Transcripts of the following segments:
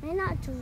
Enak tuh.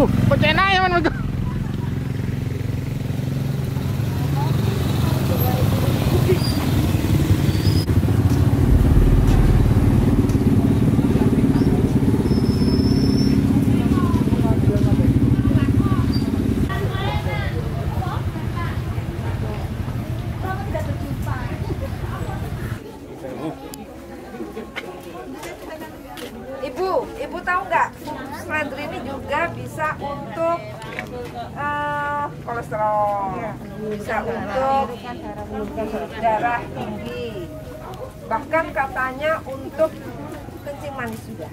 Pecena ya man. Ibu tahu nggak? Seledri ini juga bisa untuk kolesterol, bisa untuk darah tinggi, bahkan katanya untuk kencing manis juga.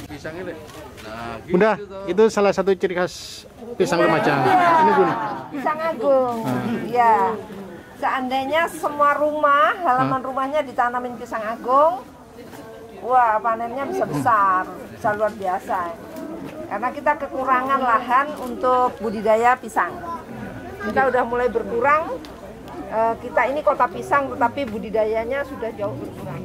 Pisang ini. Nah, Bunda, itu salah satu ciri khas pisang Lumajang. Ini Bun. Pisang Agung. Ya. Seandainya semua rumah, halaman rumahnya ditanamin pisang Agung, wah panennya bisa besar, bisa luar biasa. Karena kita kekurangan lahan untuk budidaya pisang. Kita udah mulai berkurang. Kita ini kota pisang, tetapi budidayanya sudah jauh berkurang.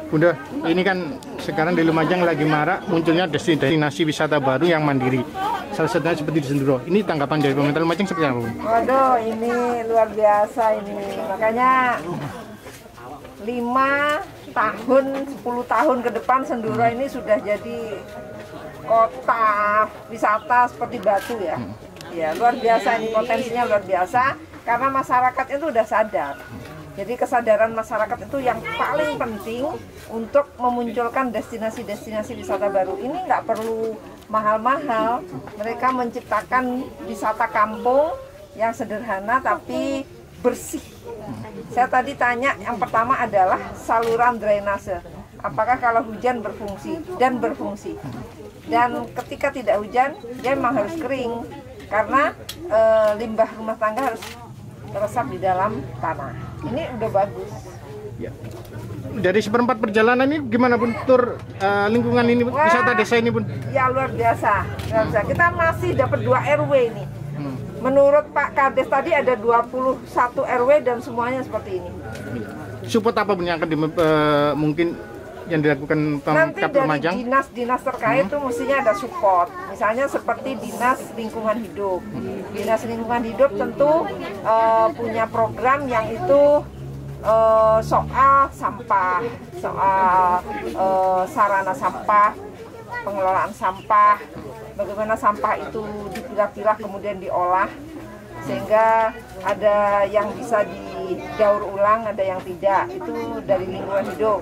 Bunda, ini kan sekarang di Lumajang lagi marak munculnya destinasi wisata baru yang mandiri. Salah satunya seperti di Senduro. Ini tanggapan dari pemerintah Lumajang seperti apa, Bun? Waduh, ini luar biasa ini. Makanya 5 tahun, 10 tahun ke depan Senduro ini sudah jadi kota wisata seperti Batu ya. Ya, luar biasa ini, potensinya luar biasa karena masyarakat itu udah sadar. Jadi kesadaran masyarakat itu yang paling penting untuk memunculkan destinasi-destinasi wisata baru. Ini nggak perlu mahal-mahal, mereka menciptakan wisata kampung yang sederhana tapi bersih. Saya tadi tanya, yang pertama adalah saluran drainase. Apakah kalau hujan berfungsi? Dan berfungsi. Dan ketika tidak hujan, dia memang harus kering. Karena limbah rumah tangga harus teresap di dalam tanah. Ini udah bagus. Ya. Dari seperempat perjalanan ini gimana Bun? Tur lingkungan ini, Bun? Wisata desa ini Bun? Ya luar biasa. Kita masih dapat 2 RW ini. Menurut Pak Kades tadi ada 21 RW dan semuanya seperti ini. Support apa Bun yang akan mungkin yang dilakukan nanti Pemkab dari Lumajang? dinas-dinas terkait itu mestinya ada support. Misalnya seperti Dinas Lingkungan Hidup. Dinas Lingkungan Hidup tentu punya program yang itu soal sampah, soal sarana sampah, pengelolaan sampah, bagaimana sampah itu dipilah-pilah kemudian diolah sehingga ada yang bisa didaur ulang, ada yang tidak. Itu dari lingkungan hidup.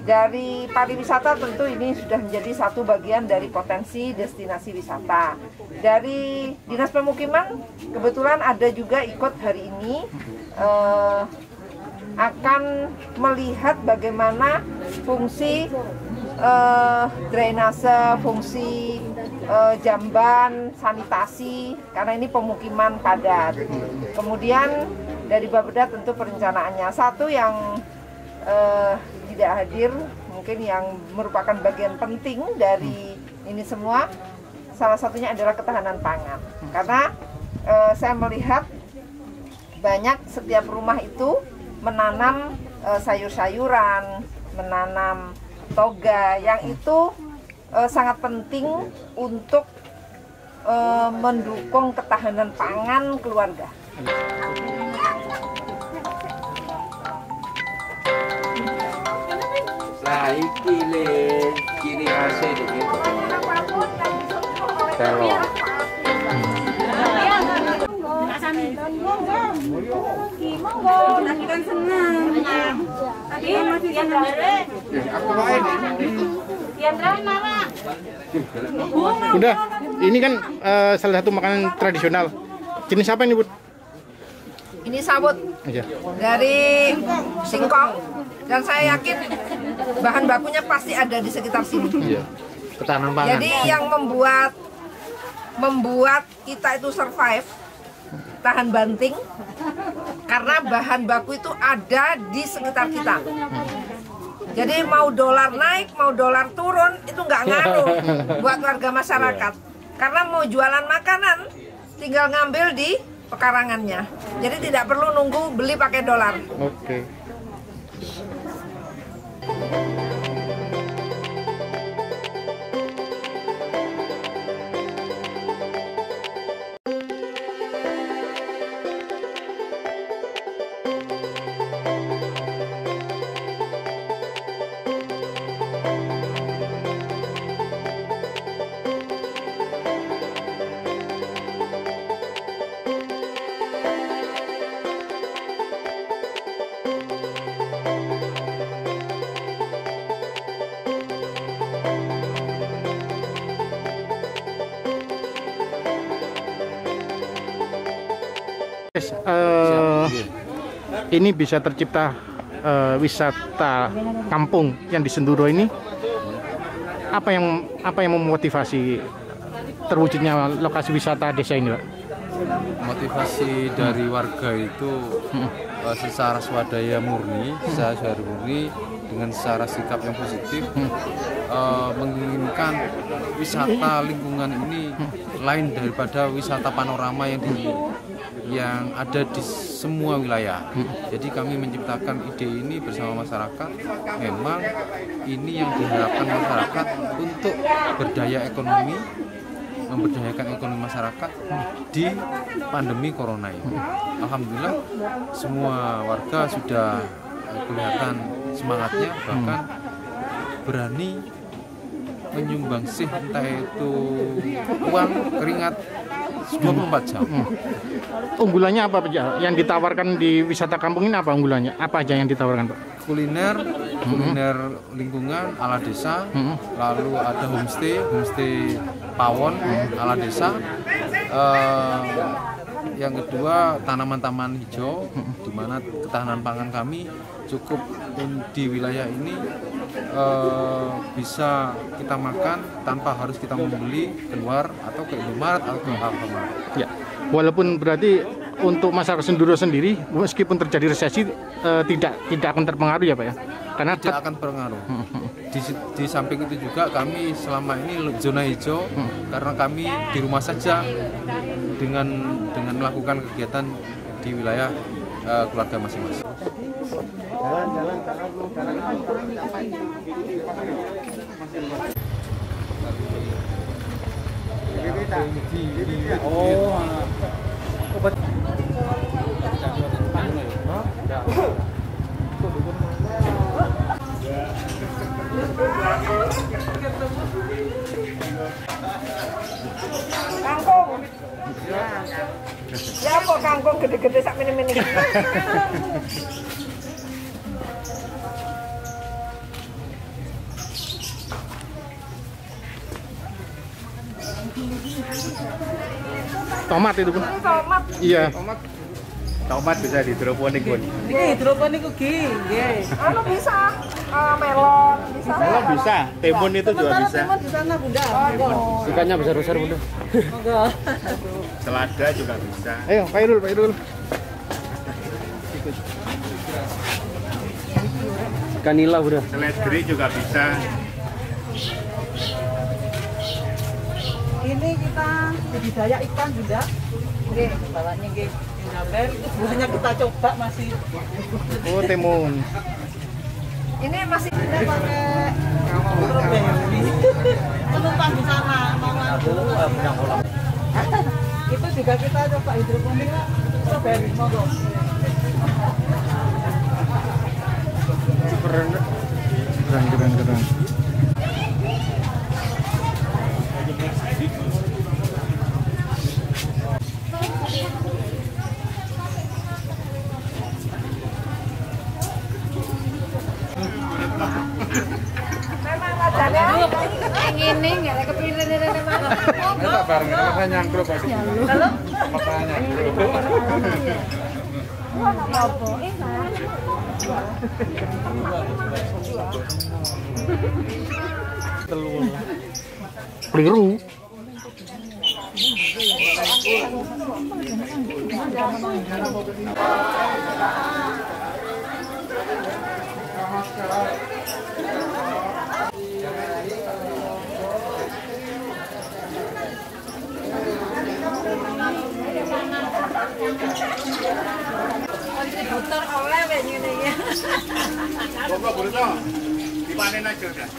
Dari pariwisata tentu ini sudah menjadi satu bagian dari potensi destinasi wisata. Dari Dinas Pemukiman kebetulan ada juga ikut hari ini akan melihat bagaimana fungsi drainase, fungsi jamban, sanitasi, karena ini pemukiman padat. Kemudian dari Bapeda tentu perencanaannya. Satu yang tidak hadir, mungkin yang merupakan bagian penting dari ini semua, salah satunya adalah ketahanan pangan. Karena saya melihat banyak setiap rumah itu menanam sayur-sayuran, menanam toga, yang itu sangat penting untuk mendukung ketahanan pangan keluarga. Lah iki le ciri khasnya iki. Telur. Udah, ini kan salah satu makanan tradisional. Jenis apa ini, Bu? Ini sabut dari singkong, dan saya yakin bahan bakunya pasti ada di sekitar sini. Ketahanan pangan. Jadi yang membuat kita itu survive, tahan banting, karena bahan baku itu ada di sekitar kita. Jadi mau dolar naik, mau dolar turun, itu nggak ngaruh buat warga masyarakat. Karena mau jualan makanan, tinggal ngambil di pekarangannya. Jadi tidak perlu nunggu beli pakai dolar. Oke. Ini bisa tercipta wisata kampung yang di Senduro ini. Apa yang memotivasi terwujudnya lokasi wisata desa ini, Pak? Motivasi dari warga itu secara swadaya murni, dengan secara sikap yang positif, menginginkan wisata lingkungan ini lain daripada wisata panorama yang ada di semua wilayah. Jadi kami menciptakan ide ini bersama masyarakat. Memang ini yang diharapkan masyarakat untuk berdaya ekonomi, memberdayakan ekonomi masyarakat di pandemi corona ini. Alhamdulillah semua warga sudah kelihatan semangatnya, bahkan berani menyumbangsih entah itu uang, keringat 24 jam. Unggulannya apa aja yang ditawarkan di wisata kampung ini? Apa unggulannya? Apa aja yang ditawarkan, Pak? Kuliner lingkungan ala desa, lalu ada homestay pawon ala desa. Yang kedua tanaman-tanaman hijau, di mana ketahanan pangan kami cukup di wilayah ini bisa kita makan tanpa harus kita membeli keluar atau ke Indomaret atau ke Alfamart. Ya, walaupun berarti untuk masyarakat Senduro sendiri meskipun terjadi resesi tidak akan terpengaruh ya, Pak ya? Karena tidak akan berpengaruh. Di samping itu juga kami selama ini zona hijau karena kami di rumah saja dengan melakukan kegiatan di wilayah keluarga masing-masing. Kangkung. Ya kok kangkung gede-gede sak mini-mini. Tomat itu, Bu. Tomat. Iya. Tomat bisa hidroponik, Bun. Iki hidroponik iki, nggih. Anu bisa melon, bisa. Melon bisa, timun itu juga Sementara bisa. timun di sana, Bunda. Ikannya besar-besar, Bunda. Monggo. Selada juga bisa. Ayo, Pak Irul. Ikan nila udah. Seledri juga bisa. Ini kita budidaya ikan juga. Oke, bawahnya nggih. Ngaber, itu buahnya kita coba masih. Oh, timun. Ini masih Kita pakai strawberry. Penumpang di sana mau itu juga kita coba hidroponik strawberry monggo. Keren. memang wajahnya yang ini nggak ada kepilih dari mana. Kita bareng kita nyangkruk aja. Halo? Makanya. Keliru. Kontributor oleh kayak gini ya. Goblok Bruto. Dipanen aja udah.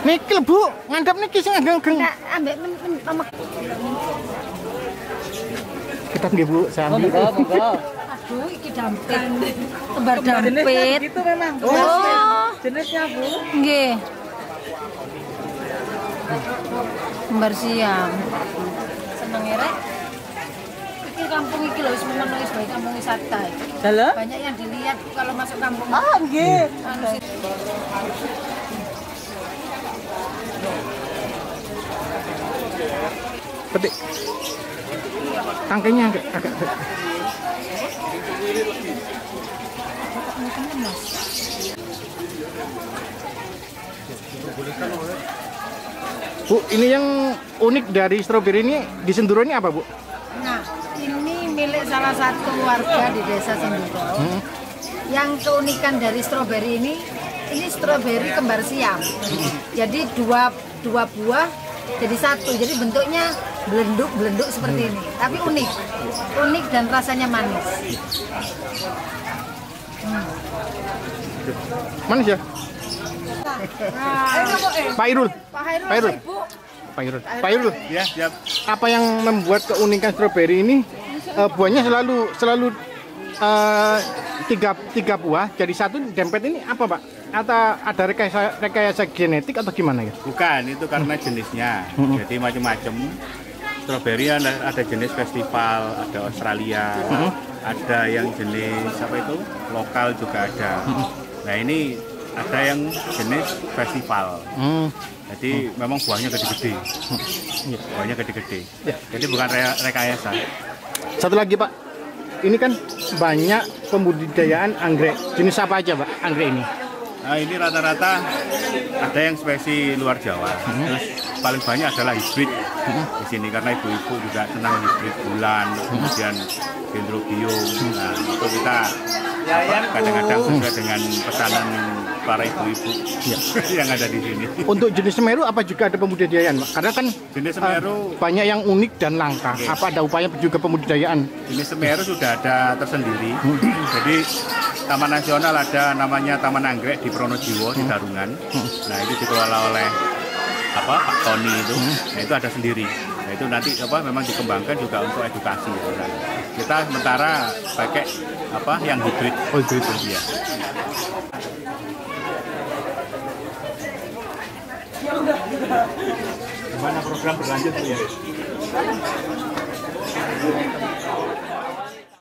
Niki lho, Bu, ngandap niki sing ageng-ageng. Ambek Kita nggih, Bu, sambil. aduh iki dampit. Tebar dampit. Gitu memang. Oh, Jenisnya Bu. nggih. Kembar siam. Seneng rek. Iki kampung iki lho wis memenuhi sebagai kampung wisata. Halo? Banyak yang dilihat kalau masuk kampung. Ah, nggih. Petik. Tangkainya agak Bu, ini yang unik dari stroberi ini di Senduro ini apa, Bu? Nah, ini milik salah satu warga di Desa Senduro. Yang keunikan dari stroberi ini stroberi kembar siam. Jadi dua buah jadi satu. Jadi bentuknya belenduk seperti ini. Tapi unik dan rasanya manis. Manis ya? Pak Irul. Pak Hairul, Pak Irul. Ya, siap. Apa yang membuat keunikan stroberi ini buahnya selalu tiga buah jadi satu dempet ini apa, Pak? Atau ada rekayasa genetik atau gimana ya? Bukan, itu karena jenisnya. Jadi macam-macam. Stroberi ada jenis festival, ada Australia, ada yang jenis apa itu lokal juga ada. Nah ini ada yang jenis festival. Jadi memang buahnya gede-gede. Buahnya gede-gede. Jadi bukan rekayasa. Satu lagi, Pak. Ini kan banyak pembudidayaan anggrek. Jenis apa aja, Pak, anggrek ini? Nah ini rata-rata ada yang spesies luar Jawa. Terus paling banyak adalah hibrid di sini karena ibu-ibu juga senang hibrid bulan, kemudian dendrobium. Nah itu kita kadang-kadang sesuai dengan pesanan para ibu-ibu yang ada di sini. Untuk jenis Semeru apa juga ada pembudidayaan, Pak? Karena kan Jenis Semeru banyak yang unik dan langka. Apa ada upaya juga pembudidayaan? jenis Semeru sudah ada tersendiri. Jadi Taman Nasional ada namanya Taman Anggrek di Pronojiwo di Darungan. Nah itu dikelola oleh Pak Tony itu. Nah itu ada sendiri. Nah itu nanti memang dikembangkan juga untuk edukasi. Nah, kita sementara pakai yang hibrid. Oh, hibrid ya. Gimana program berlanjut ya?